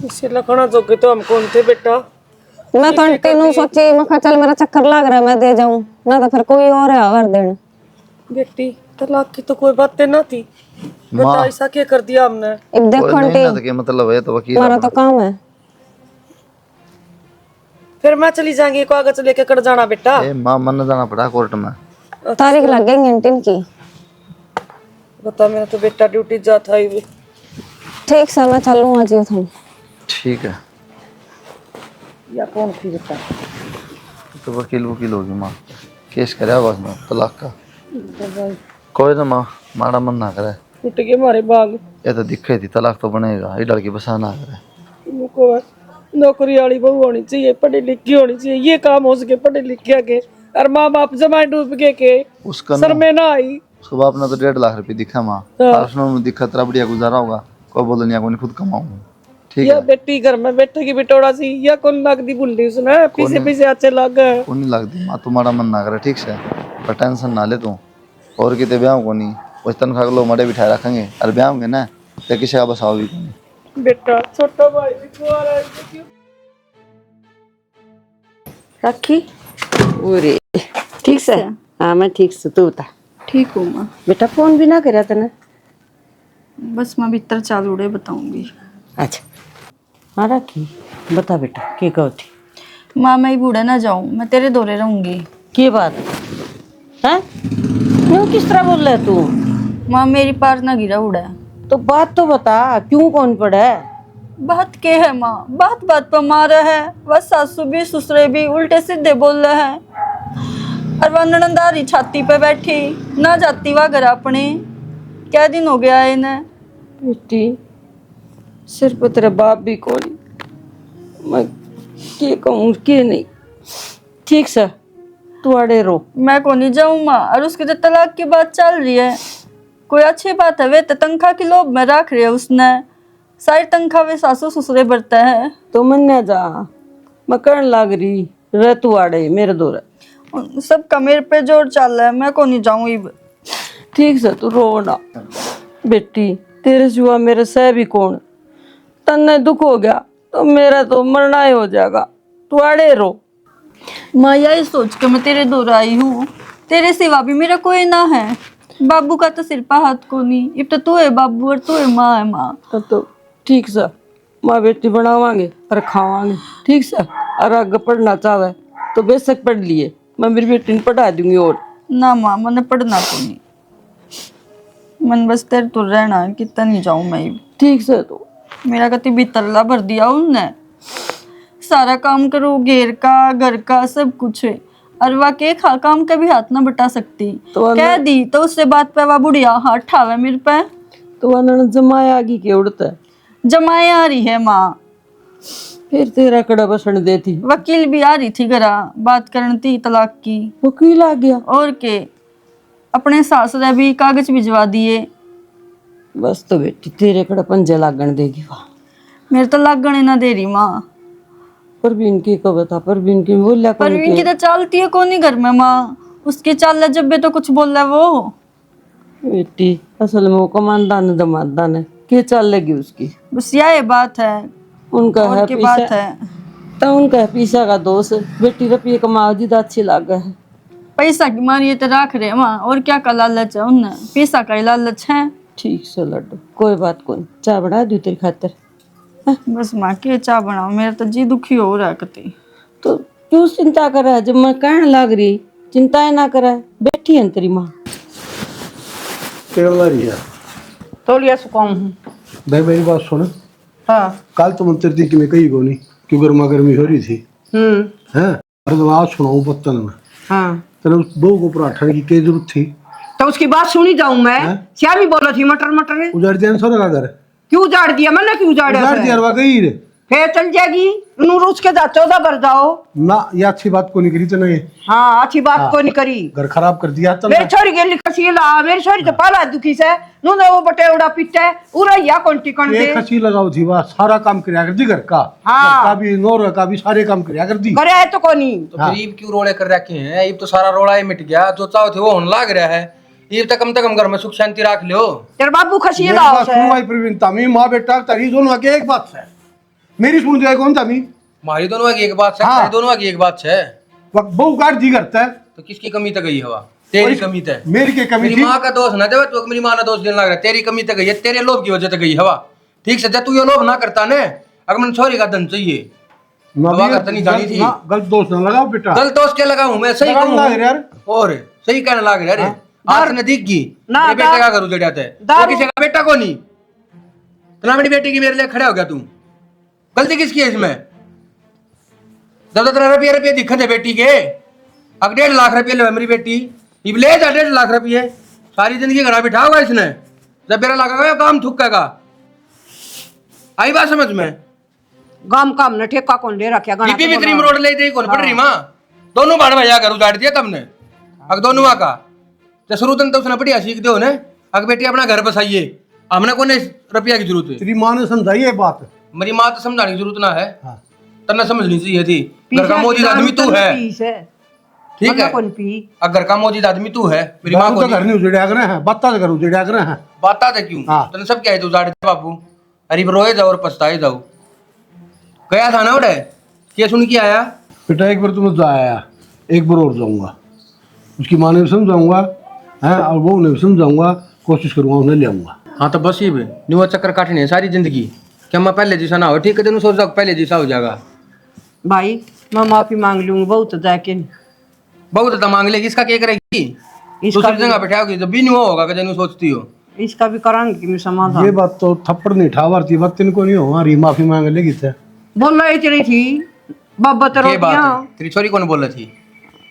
इसे लखना जोगे तो हम कौन थे बेटा? मैं तो तीनों सोची, मैं कहा चल मेरा चक्कर लग रहा है मैं दे जाऊं ना, तो फिर कोई और है हर दिन। बेटी तलाक की तो कोई बातें ना थी बेटा, ऐसा क्या कर दिया हमने? एक देखो आंटी, तो क्या मतलब है? तो वकील हमारा तो काम है। फिर मैं चली जाएंगी, कागज लेके कर जाना बेटा। ए मां मन जाना पड़ा कोर्ट में। तारीख लग गई घंटे की। बता, मेरा तो बेटा ड्यूटी जाता है। ठीक सर, मैं चलूँ आज ही तुम। ठीक है। या कौन थी बेटा? तो वकील होगी माँ, केस करे बस में तलाक का। कोई ना माँ, माड़ा मन ना करे। टूट गए हमारे बाग। ये तो दिखे थी, तलाक तो बनेगा, ये लड़की बसा ना करे। मुझको नौकरी वाली बहू होनी चाहिए, पढ़ी लिखी होनी चाहिए, ये काम हो सके पढ़े लिखे के। और माँ बाप जमाए डूब के उसका सर में ना आई। उसके बाप ने तो 1.5 लाख रुपए दिखा माँ, उसने दिखा तेरा बढ़िया गुजारा होगा। कोई बोलो नहीं, कोई खुद कमाऊंगा। ठीक या है। बेटी घर में बैठे की बिटोड़ा सी, या कौन लगती भूली उसने, पीछे पीछे अच्छे लग गए। कौन नहीं लगती माँ, तुम्हारा मन ना करे ठीक से, पर टेंशन ना ले तू। और कितने ब्याह को नहीं, उस तनख्वाह को लो मड़े बिठाए रखेंगे, और ब्याह होंगे ना तो किसी का बसाओ भी नहीं। बेटा छोटा भाई भी कुआरा है, क्यों राखी ओरे ठीक से? हाँ मैं ठीक से, तू बता। ठीक हूँ माँ, बेटा फोन भी ना करा तने? बस मैं भीतर चाल उड़े बताऊंगी। अच्छा हाँ राखी बता बेटा, क्या कहो थी? माँ मैं बूढ़े ना जाऊं, मैं तेरे दौरे रहूंगी। की बात है? क्यों किस तरह बोल रहा है तू? माँ मेरी पार ना गिरा उड़ा। तो बात तो बता, क्यों कौन पड़ा है? बात के है माँ, बात बात पर मारा है। वह सासू भी ससुरे भी उल्टे सीधे बोल रहे हैं। और वह ननंदारी छाती पे बैठी ना जाती वह घर अपने। क्या दिन हो गया है इन्हें? बेटी सिर्फ तेरा बाप भी कोई, मैं के कहूँ के नहीं। ठीक से तू अड़े रो। मैं को नहीं जाऊँ माँ, और उसकी तो तलाक की बात चल रही है। कोई अच्छी बात है? वे तो तनख्वाह की लोभ में रख रही है उसने। सारी तनख्वाह वे सासू ससुरे भरते हैं। तो मन न जा, मैं करण लाग रही रह, तू आड़े मेरे दो रह। सबका मेरे पे जोर चल रहा है, मैं को नहीं जाऊँ इब। ठीक से तू रो ना बेटी, तेरे सिवा मेरे सह भी कौन। तन्ने दुख हो गया तो मेरा तो मरना ही हो जाएगा, तू आड़े रो। माँ यही सोच के मैं तेरे दूर आई हूँ, तेरे सिवा भी मेरा कोई ना है। बाबू का तो सिर पर हाथ को नहीं, इब तो तू है बाबू और तू है माँ है माँ। तो ठीक से माँ बेटी बनावांगे और खावांगे ठीक से। और आगे पढ़ना चाहे तो बेशक पढ़ लिए, मैं मेरी बेटी ने पढ़ा दूंगी। और ना माँ मैंने पढ़ना को नहीं, मन बस तेरे तो रहना है, कितना नहीं जाऊँ मैं इब। ठीक से तो मेरा कति बितरला भर दिया उनने। सारा काम करो, घेर का घर का सब कुछ है, और वह के खा काम का भी हाथ ना बटा सकती। तो कह दी तो उससे बात पे वह बुढ़िया हाथ ठावे मेरे पे। तो वह जमाया आगे के उड़ता है, जमाए आ रही है माँ। फिर तेरा कड़ा बसन देती। वकील भी आ रही थी घरा, बात करनी थी तलाक की। वकील आ गया? और के अपने सासरे भी कागज भिजवा दिए। बस तो बेटी तेरे कड़ा पंजे लागण देगी वहाँ। मेरे तो लागण ना दे रही माँ। परवीन की को बता, परवीन की बोलिया कौन परवीन की तो चालती है कौन ही घर में माँ, उसके चाल जब बे तो कुछ बोल रहा है वो। बेटी असल में वो कमानदान दमानदान है, क्या चाल लगी उसकी? बस यह बात है, उनका और है की पैसा, बात है। तो उनका है पैसा का दोष है। बेटी रुपये कमाओ जी तो अच्छी लागा है। पैसा की मारी तो रख रहे माँ, और क्या का लालच है उन्हें? पैसा का ही लालच है। ठीक से लड्डू, कोई बात कौन, चाय बना दूं तेरी खातिर? बस माँ के चाह बनाओ, मेरा तो जी दुखी हो रहा है कति। क्यों चिंता करे? जब मैं कहने लग रही चिंता ना करे, बैठी है तेरी माँ। केवल रही है तौलिया सुकाऊं हूँ। भाई मेरी बात सुन, हाँ। कल तो मंत्र थी कि मैं कही को नहीं क्यों गर्मा गर्मी हो रही थी हैं, और तो आज सुनाऊं पत्तन में। हाँ। तेरे उस बहू को पराठा की क्या जरूरत थी? तो उसकी बात सुनी जाऊं मैं। श्यामी बोला थी मटर मटर उजाड़ दिया सो लगा घर, क्यों उजाड़ दिया? मैंने क्यों उजाड़ा? उजाड़ दिया रवा गई रे, फिर चल जाएगी रूस के जा 14 भर जाओ ना। ये अच्छी बात को नहीं करी तने। हाँ अच्छी बात को नहीं करी, घर खराब कर दिया तने। मेरी छोरी गेली खसी ला, मेरी छोरी तो पाला दुखी से नु वो बटे उड़ा पिटे उरा या कौन टिकण दे। एक खसी लगाओ थी वाह, सारा काम करया कर दी घर का। हाँ। घर का भी नौर का भी सारे काम करया कर दी। करे है तो कोनी। तो फिर ईब क्यों रोड़े कर रखे हैं? ईब तो सारा रोड़ा ही मिट गया, जो चाहो थे वो होने लग रहा है। ईब तक कम से कम घर में सुख शांति रख लो। तेरे बाबू खसी मेरी लाओ बात सुनो भाई प्रवीण, तमी माँ बेटा तारी दोनों के एक बात है, मेरी सुन जाए कौन तमी? हमारी दोनों की एक बात है, हाँ। हमारी दोनों की एक बात है। वक्त बहु काट दी करता है तो किसकी कमी तक गई हवा? तेरी कमी तक। मेरी के कमी मेरी थी। माँ का दोष ना दे तो मेरी माँ ने दोष देने लग रहा है। तेरी कमी तक गई है, तेरे लोभ की वजह से गई हवा। ठीक से जब तू ये लोभ ना करता ने, अगर मैंने छोरी का धन चाहिए हवा करता नहीं जानी थी। गलत दोष ना लगाओ बेटा। गलत दोष क्या लगाऊं मैं? सही लगाने कहूं लग रहे यार। और सही कहने लग रहा है। अरे आज ने दिख गई ना, मेरे बेटे का करूं जड़ियाते है, वो किसी का बेटा को नहीं। तो मेरी बेटी की मेरे लिए खड़ा हो गया तू। गलती किसकी है इसमें? जब तक रुपये दिक्कत है बेटी के, अब 1.5 लाख रुपये ले मेरी बेटी, अब ले जा 1.5 लाख रुपये, सारी जिंदगी घर बिठा होगा इसने। जब मेरा लगा काम थुकेगा, आई बात समझ में? गाम काम ने ठेका कौन ले रखा गाना? भी क्रीम रोड ले दे कौन पड़ रही माँ? दोनों बाढ़ भैया कर उजाड़ दिया तुमने। अब दोनों का तो शुरू तो उसने बढ़िया सीख दो ने, अगर बेटी अपना घर बसाइए, हमने कौन रुपया की जरूरत है? तेरी माँ ने समझाई है बात। मेरी माँ तो समझाने की जरूरत ना है, हाँ। तन्ना समझनी चाहिए थी। घर का मौजूद आदमी तू है, ठीक है? कौन पी? अगर घर का मौजूद आदमी तू है, मेरी माँ तो को घर नहीं उजड़िया करे हैं, बत्ता से घर उजड़िया करे हैं। बात आते क्यों? हाँ। तने सब क्या है? तू उजाड़ दे बाबू, अरे रोए जाओ और पछताए जाओ। गया था ना उड़े, क्या सुन के आया? बेटा एक बार तो मैं आया, एक बार और जाऊंगा, उसकी माँ ने भी समझाऊंगा है और वो ने भी समझाऊंगा, कोशिश करूंगा उन्हें ले आऊंगा। हाँ तो बस ये न्यू चक्कर काटने है सारी जिंदगी। क्या मैं पहले जैसा ना हो? ठीक है, तेन सोच रहा पहले जैसा हो जाएगा। भाई मैं माफी मांग लूंगी बहुत जाके। बहुत तो मांग लेगी, इसका क्या करेगी? दूसरी जगह बैठाओगी जब भी नहीं होगा कि जैसे सोचती हो। इसका भी करांगी कि मैं समाधान। ये बात तो थप्पड़ नहीं ठावारती बात इनको नहीं हो, हमारी माफी मांग लेगी थे। बोल रही थी बाबा तेरा ये बात है। तेरी छोरी कौन बोल रही थी?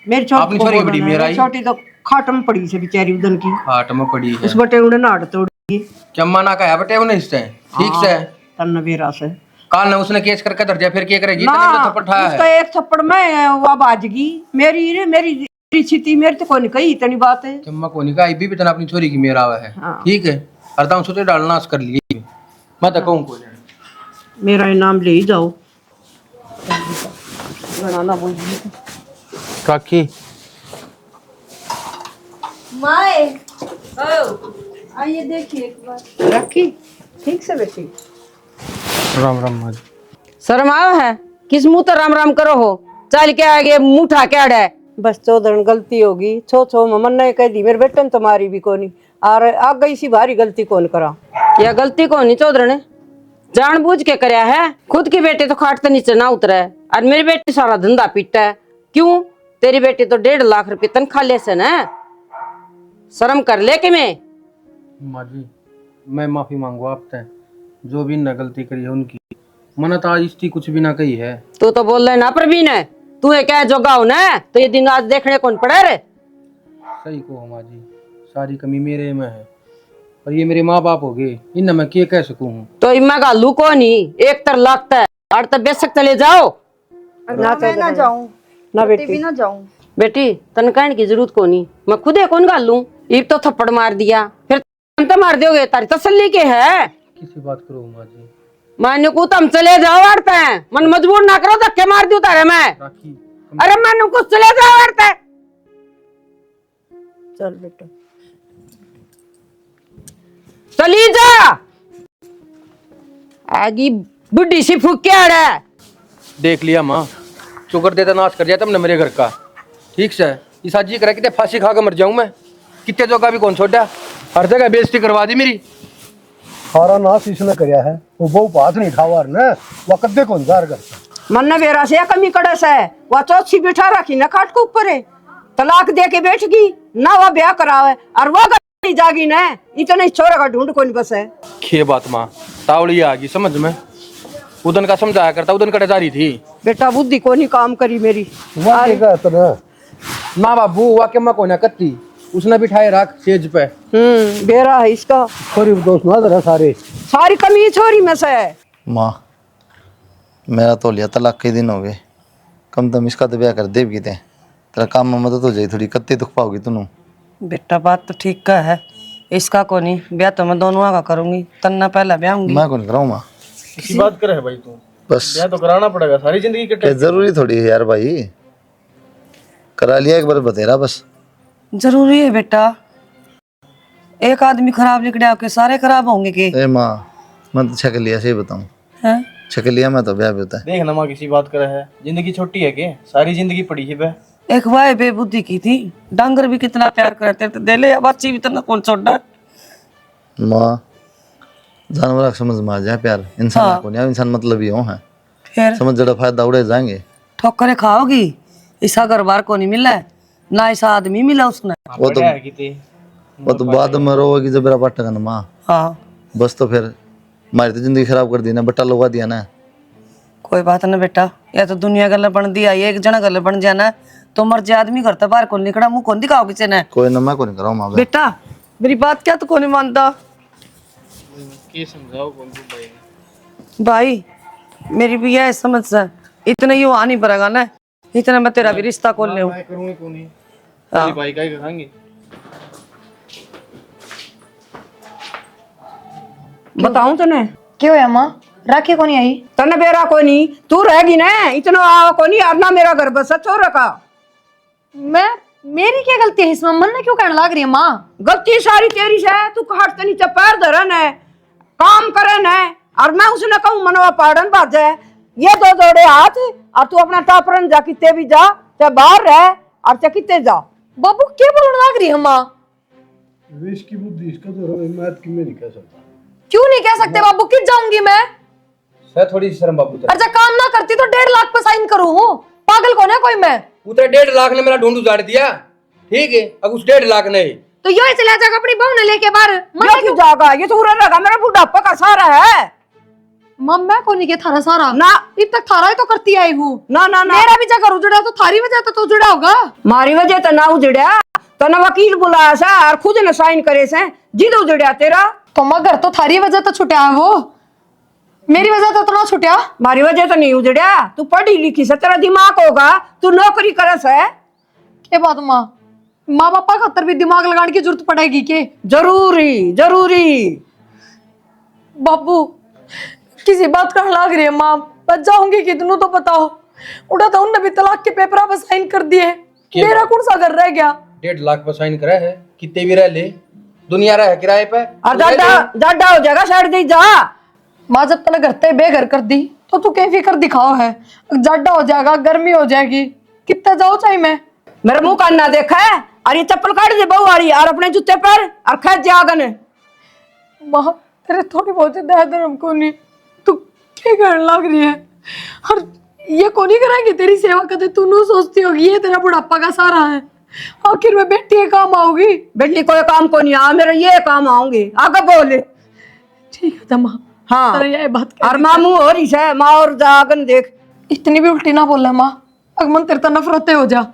मेरी छोटी अपनी छोरी बड़ी मेरा ही। छोटी तो खाट में पड़ी से बेचारी उधन की, हाट में पड़ी है। उस बटे उड़े नाड़ तोड़ी चम्मा ना कहा बटे उन्हें इससे ठीक से तन बेरा से काल ने उसने केस करके धर दिया, फिर क्या करेगी? ना, तने तो थप्पड़ खाया उसका है। एक थप्पड़ में वो बाजगी मेरी स्थिति मेरी तो कोई कही इतनी बात है। चम्मा को नहीं कहा, भी तना अपनी छोरी की मेरा हुआ है। हाँ। ठीक है, अर्धा सोचे डालना कर लिए मैं तो कहूँ को मेरा इनाम ले ही जाओ। बनाना बोल काकी माए आइए देखिए एक बार। रखी ठीक से बेटी। राम राम माँ जी। शर्म आओ है? किस मुंह तो राम राम करो हो? चल के आगे मुंह ठा के अड़े। बस चौधर गलती होगी, छो मन ने कह दी मेरे बेटे ने तुम्हारी भी कोनी और आ गई सी भारी गलती कौन करा? यह गलती को नहीं चौधर ने जानबूझ के करया है। खुद की बेटी तो खाट तो नीचे ना उतरे और मेरी बेटी सारा धंधा पीटा है। क्यों? तेरी बेटी तो 1.5 लाख रुपए तनख्वाह ले से न, शर्म कर ले के मैं। माँ जी मैं माफी मांगू आपसे, जो भी न गलती करी है उनकी। मना तो आज इसकी कुछ भी ना कही है। तू तो बोल रहे ना प्रवीण है, तू है क्या जोगा हो ना, तो ये दिन आज देखने कौन पड़ा रे? सही को माँ जी, सारी कमी मेरे में है और ये मेरे माँ बाप हो गए, इन मैं क्या कह सकूँ? तो इम्मा का लू को नहीं एक तर लगता है और तब बेशक चले जाओ। ना मैं ना जाऊं ना बेटी भी ना जाऊं। बेटी तन कहने की जरूरत को नहीं, मैं खुद है कौन गाल लूं। ईब तो थप्पड़ मार दिया, फिर तो मार दोगे, तारी तसल्ली के है? किसी बात करो माँ जी। मान्य को तुम चले जाओ अड़ते हैं, मन मजबूर ना करो, धक्के मार दूं तारे मैं। राखी अरे मानो को चले जाओ अड़ते। चल बेटा चली जा आगी बुढ़ी सी फूक के अड़े। देख लिया माँ, चुकर देता नाश कर दिया तुमने मेरे घर का। ठीक से इस आजी करा कितने फांसी खा के मर जाऊं मैं, कितने जो का भी कौन छोड़ा, हर जगह बेइज्जती करवा दी मेरी। सारा नाश इसने करया है, वो बहु बात नहीं ठावार ने, वो कद्दे कौन जार करता। मन ने बेरा से कमी कड़स है वह चौथी बिठा रखी ना खाट को ऊपर है तलाक दे के बैठ गई ना वह ब्याह करावे और वह गई जागी ना इतने छोरा का ढूंढ कौन बस है खे बात माँ तावड़ी आ गई समझ में उदन का समझाया करता उदन कटे जा रही थी बेटा बुद्धि को नहीं काम करी मेरी माँ बाबू वाक्य माँ को ना कत्ती उसने बिठाए रख सेज पे बेरा है इसका छोरी दोस्त ना जरा सारे सारी कमी छोरी में से है माँ मेरा तो लिया तलाक के दिन हो गए कम तुम इसका तो ब्याह कर देव की तेरा काम में मदद हो जाए थोड़ी कत्ती दुख पाओगी तुम बेटा बात तो ठीक का है इसका को नहीं ब्याह तो मैं दोनों का करूंगी तन्ना पहला ब्याह होंगी मैं कौन कराऊँ माँ किसी बात करे है भाई तू बस ब्याह तो कराना पड़ेगा सारी जिंदगी के ये जरूरी थोड़ी है यार भाई करा लिया एक बार बतेरा बस जरूरी है बेटा एक आदमी खराब निकले के सारे खराब होंगे के ए माँ मैं तो छक लिया सही बताऊँ हैं छक लिया मैं तो ब्याह भी होता है देख ना माँ किसी बात करे है जिंदगी छोटी है के सारी जिंदगी पड़ी है बे एक भाई बेबुद्धि की थी डांगर भी कितना प्यार करते थे दे ले बच्ची भी इतना कौन छोड़ा माँ जानवर को समझ में आ जाए प्यार इंसान को नहीं इंसान मतलब ही हो है फिर समझ जरा फायदा उड़े जाएंगे ठोकरे खाओगी ऐसा घर बार को नहीं मिला है, ना ऐसा आदमी मिला उसने वो तो बाद में रोएगी जब मेरा पट्टा ना माँ हाँ बस तो फिर हमारी तो जिंदगी खराब कर दी ना बट्टा लगवा दिया ना कोई बात ना बेटा या तो दुनिया गल बन दिया एक जना गल बन जाना तो मर्जी आदमी करता बाहर कौन निकला मुंह कौन दिखाओ किसी ने कोई ना मैं को नहीं कराऊँ माँ बेटा मेरी बात क्या तो कौन नहीं मानता भाई मेरी भी यह समझ से इतना ही आ नहीं पड़ेगा ना इतना मैं तेरा भी रिश्ता खोल ले भाई का ही करेंगे बताऊं तने क्यों है माँ राखी को नहीं आई तने बेरा को नहीं तू रहेगी ना इतना आवा को नहीं और ना मेरा घर बस छोरा का मैं मेरी क्या गलती है इसमें मन ने क्यों कहने लग रही है माँ गलती सारी तेरी से तू हट तनी पैर धरन है काम करन है और मैं उसने कहूँ मनवा पाड़न बात है ये दो जोड़े हाथ और तू अपना टापरन जा किते भी जा चाहे बाहर रह और चाहे किते जा बाबू क्या बोलने लग रही है माँ इसकी बुद्धि इसका तो हिम्मत की मैं नहीं कह सकता क्यों नहीं कह सकते बाबू किस जाऊंगी मैं सर थोड़ी शर्म बाबू और जब काम ना करती तो 1.5 लाख पे साइन करूँ हूँ पागल कौन है कोई मैं उतरे 1.5 लाख ने मेरा ढूंढ उजाड़ दिया ठीक है अब उस 1.5 लाख नहीं तो यो ही चला जाएगा अपनी बहू ने लेके बाहर मैं क्यों जागा ये तो उड़ा लगा मेरा बुढ़ापा का सारा है मम मैं को नहीं के थारा सारा ना अब तक थारा ही तो करती आई हूँ ना ना ना मेरा भी जगह उजड़ा तो थारी वजह तो उजड़ा होगा मारी वजह तो ना उजड़िया तो ना वकील बुलाया सा और खुद ने साइन करे से जिद उजड़िया तेरा तो मगर तो थारी वजह तो छुट्या है वो मेरी वजह तो ना छुट्या मारी वजह तो नहीं उजड़िया तू पढ़ी लिखी से तेरा दिमाग होगा तू नौकरी करस है के बात माँ माँ बापा खातर भी दिमाग लगाने की जरूरत पड़ेगी के जरूरी जरूरी बाबू किसी बात का लाग रही है माँ बच जाऊंगी कितनों तो बताओ उड़ा तो उनने भी तलाक के पेपर पर साइन कर दिए मेरा कौन सा घर रह गया 1.5 लाख पर साइन करा है कितने भी रह ले दुनिया रहा है किराए पे और जाडा हो जाएगा साइड दे जा माँ जब तने घर ते बेघर कर दी तो तू क्या फिक्र दिखाओ है जाडा हो जाएगा गर्मी हो जाएगी कितना जाओ चाहे मैं मेरा मुंह कान ना देखा है और ये चप्पल काट दे बहू वाली और अपने जूते पर और खेत जागन माँ तेरे थोड़ी बहुत दया धर्म को नहीं तू क्या करने लग रही है और ये को नहीं कराएंगे तेरी सेवा करते तू नहीं सोचती होगी ये तेरा बुढ़ापा का सारा है आखिर में बेटी के काम आऊंगी बेटी कोई काम को नहीं आ मेरा ये काम आऊंगी आगे बोले ठीक है तमा हाँ तेरा ये बात और मामू हो रही है माँ और जागन देख इतनी भी उल्टी ना बोल माँ अगमन तेरे तो नफरतें हो जा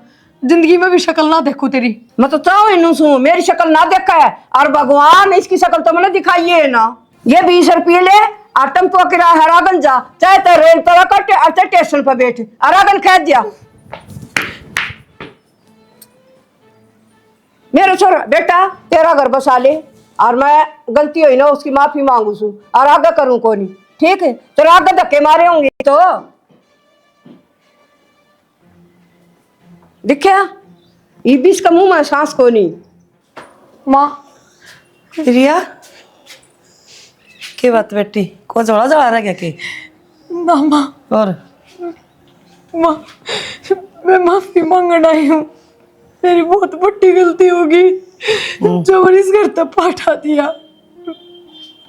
जिंदगी में भी शक्ल ना देखो तेरी मैं तो चाहूँ इन सू मेरी शक्ल ना देखा है और भगवान इसकी शक्ल तो मैंने दिखाई है ना ये 20 रुपये ले और टेम्पो किराया हरागन जा चाहे तो रेल पर कटे और चाहे स्टेशन पर बैठ हरागन खेत दिया मेरे छोरा बेटा तेरा घर बसा ले और मैं गलती हुई ना उसकी माफी मांगू सू और आगे करूँ को नहीं ठीक है तेरे आगे धक्के मारे होंगे तो दिखा ये बीच का मुंह में सांस को नहीं माँ रिया के बात बेटी को जोड़ा जला रहा क्या के ना माँ और माँ मैं माफी मांगना आई हूँ मेरी बहुत बड़ी गलती होगी जो इस घर तक पाठा दिया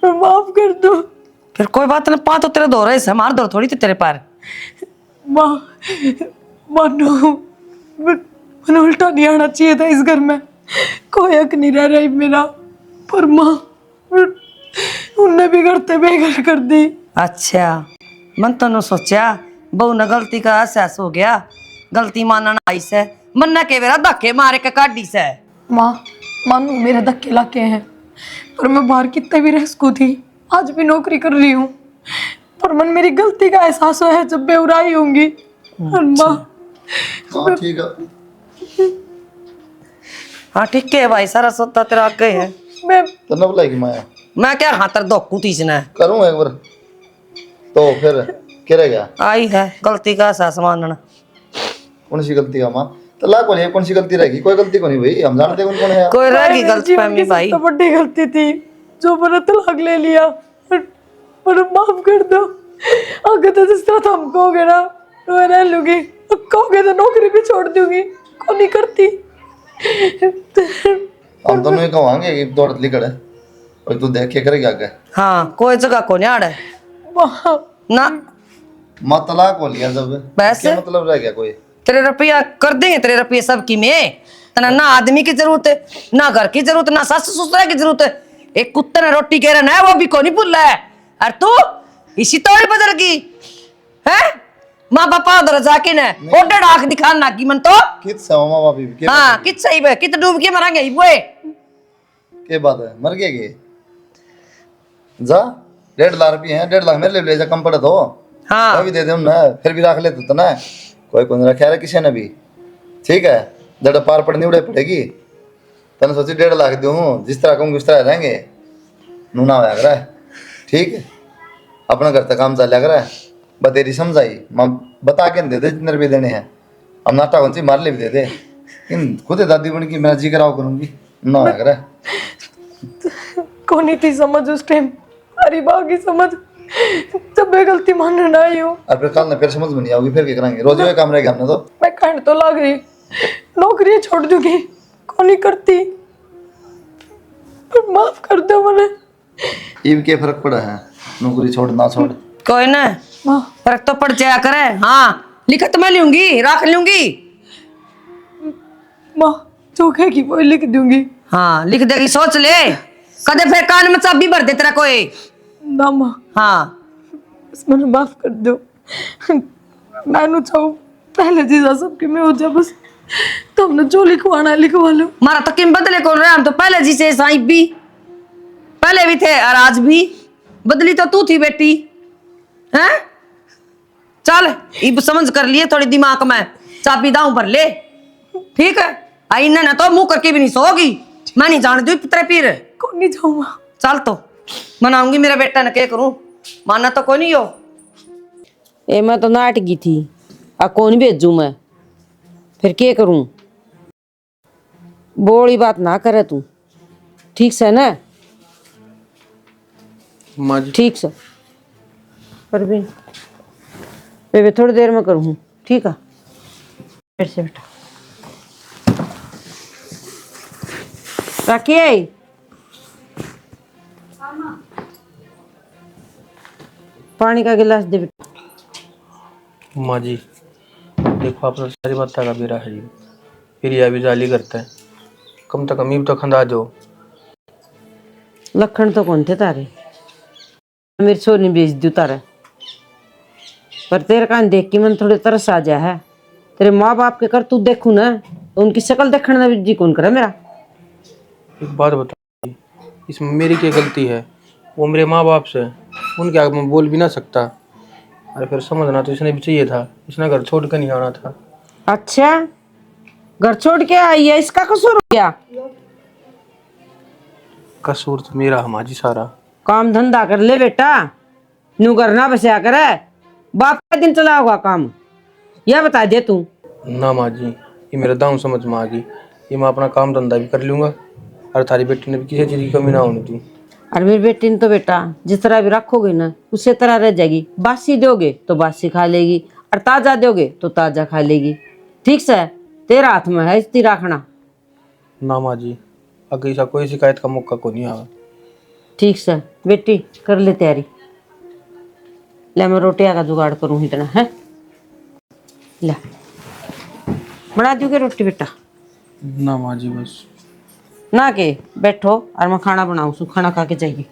मैं माफ कर दो फिर कोई बात ना पा तो तेरे दो रहे से हमारे दो थोड़ी थी तेरे पार माँ मानो मैंने उल्टा नहीं आना चाहिए था इस घर में, कोई हक नहीं रह रही मेरा, पर माँ उनने भी करते बेघर कर दी। अच्छा, मन तो न सोचा बहू ने गलती का एहसास हो गया, गलती मानना आई से मन न के बेरा धक्के मारे के काटी से। माँ मानो मेरे धक्के लाके हैं, पर मैं बाहर कितने भी रेस्कू थी, आज भी नौकरी कर रही हूँ, पर मन मेरी गलती का एहसास है जब बेउराई होंगी। और माँ हाँ ठीक है। हाँ ठीक है भाई, सारा सोता तेरा आगे है। मैं तो न बुलाएगी माया? मैं क्या खातर धोकू थी इसने करूँ एक बार तो फिर क्या रह गया? आई है गलती का एहसास मानना। कौन सी गलती है माँ? तो ला कौन है, कौन सी गलती रहेगी? कोई गलती को नहीं भाई, हम जानते कौन कौन है। कोई रहेगी गलती फहमी भाई। तो बड़ी गलती थी जो मैंने तलाक ले लिया, पर माफ कर दो। अगर तो जिस तरह तुम कहोगे ना तो मैं रह लूंगी, कहोगे तो नौकरी भी छोड़ दूंगी, को नहीं करती। हम दोनों ही कहेंगे कि दौड़त लिखड़ है और तू देख के करेगा क्या? हाँ कोई जगह को नहीं आड़े ना। माँ तलाक हो लिया जब, वैसे क्या मतलब रह गया कोई? तेरे रुपया कर देंगे, तेरे रुपये सबकी में तना ना आदमी की जरूरत है, ना घर की जरूरत, ना सास ससुर की जरूरत है। एक कुत्ते ने रोटी कह रहा है वो भी को नहीं भूल रहा है, और तू इसी तौर बदल की है। माँ बापा उधर जाके न ओटे आंख दिखान ना की मन तो कित से माँ बाप भी हाँ कित सही है, कित डूब के मरेंगे ये के बात है, मर गए के जा 1.5 लाख रुपये हैं, 1.5 लाख मेरे लिए ले जा, कम पड़े तो हाँ भी दे दे ना, फिर भी रख लेते तो ना, कोई कौन रखा है किसी ने भी। ठीक है, जड़ पार पड़नी उड़े पड़ेगी, तने सोची 1.5 लाख दूँ, जिस तरह कहूँगी उस तरह रहेंगे, नूना होया कर है। ठीक है, अपना घर तक काम चल कर है, बतेरी समझाई माँ बता के दे दे जितने रुपये देने हैं, अब नाटा कौन सी मार ले भी दे दे, इन खुद दादी बन की मेरा जी कराओ करूँगी ना होया कर है। कौन थी समझ उस टाइम, अरे बाकी समझ जब मैं गलती मानने ना आई हूँ। और फिर कल ना फिर समझ में नहीं आओगी, फिर क्या करेंगे, रोज वही काम रहेगा हमने तो। मैं कहने तो लग रही नौकरी छोड़ दूंगी, कौन नहीं करती, पर माफ कर दो मुझे। ईब के फर्क पड़ा है, नौकरी छोड़ ना छोड़, कोई ना माँ फर्क तो पड़ जाया करे। हाँ लिखत मैं लूंगी, रख लूंगी। माँ जो कहेगी वो लिख दूंगी। हाँ लिख देगी, सोच ले कदे फिर कान में चाबी भर दे तेरा कोई ना माँ हाँ। बस मुझे माफ कर दो, मैं चाहूँ पहले जीजा सबके में हो जाए, बस तुमने जो लिखवाना है लिखवा लो। मारा तो किम बदले कौन रहे, हम तो पहले जी से साईं भी पहले भी थे और आज भी, बदली तो तू थी बेटी हैं। चल इब समझ कर लिए थोड़ी दिमाग में, चाबी दाऊ भर ले। ठीक है, आई ना तो मुंह करके भी नहीं सोगी, मैं नहीं जान दू तेरे पीर। कौन नहीं जाऊँ माँ? चल तो मनाऊंगी मेरे बेटा ने, क्या करूं, मानना तो कोई नहीं हो। ए मैं तो नाट गई थी, आ कौन भेजू मैं, फिर क्या करूं। बोली बात ना करे तू, ठीक से ना माँ जी ठीक से पर भी बेबे थोड़ी देर में करूँ, ठीक है फिर से बेटा रखिए। पानी का गिलास दे बेटा। माँ जी देखो आप तो सारी बात का बेरा है जी, फिर यह भी जाली करता है, कम से कम तो खंदा जो लखन तो कौन थे तारे, मेरी छोरी बेच दू तारे, पर तेरे कान देख के मन थोड़े तरस आ जाए है। तेरे माँ बाप के कर तू देखू ना तो उनकी शक्ल देखने ना जी कौन करे मेरा। एक बात बताओ, इसमें मेरी क्या गलती है? वो मेरे माँ बाप से, उनके आगे मैं बोल भी ना सकता, अरे फिर समझना तो इसने भी चाहिए था, इसने घर छोड़ कर नहीं आना था। अच्छा घर छोड़ के आई है, इसका कसूर हो गया? कसूर तो मेरा है माँ जी सारा। काम धंधा कर ले बेटा, नू करना बसा करे, बाप का दिन चला होगा काम, यह बता दे तू। ना माँ जी ये मेरा दाम समझ में आ गई, ये मैं अपना काम धंधा भी कर लूँगा और थारी बेटी ने भी किसी चीज़ की कमी ना होने दी। और मेरी बेटी ने तो बेटा जिस तरह भी रखोगे ना उसी तरह रह जाएगी, बासी दोगे तो बासी खा लेगी और ताज़ा दोगे तो ताज़ा खा लेगी। ठीक से तेरा हाथ में है इस्ती रखना। ना माँ जी अगर ऐसा कोई शिकायत का मौका को नहीं आवा। ठीक से बेटी कर ले तैयारी, ले मैं रोटियां का जुगाड़ करूँ इतना है। ले बना दूँ के रोटी बेटा? ना माँ जी बस। ना के बैठो और मैं खाना बनाऊँ, खाना खा के जाइए।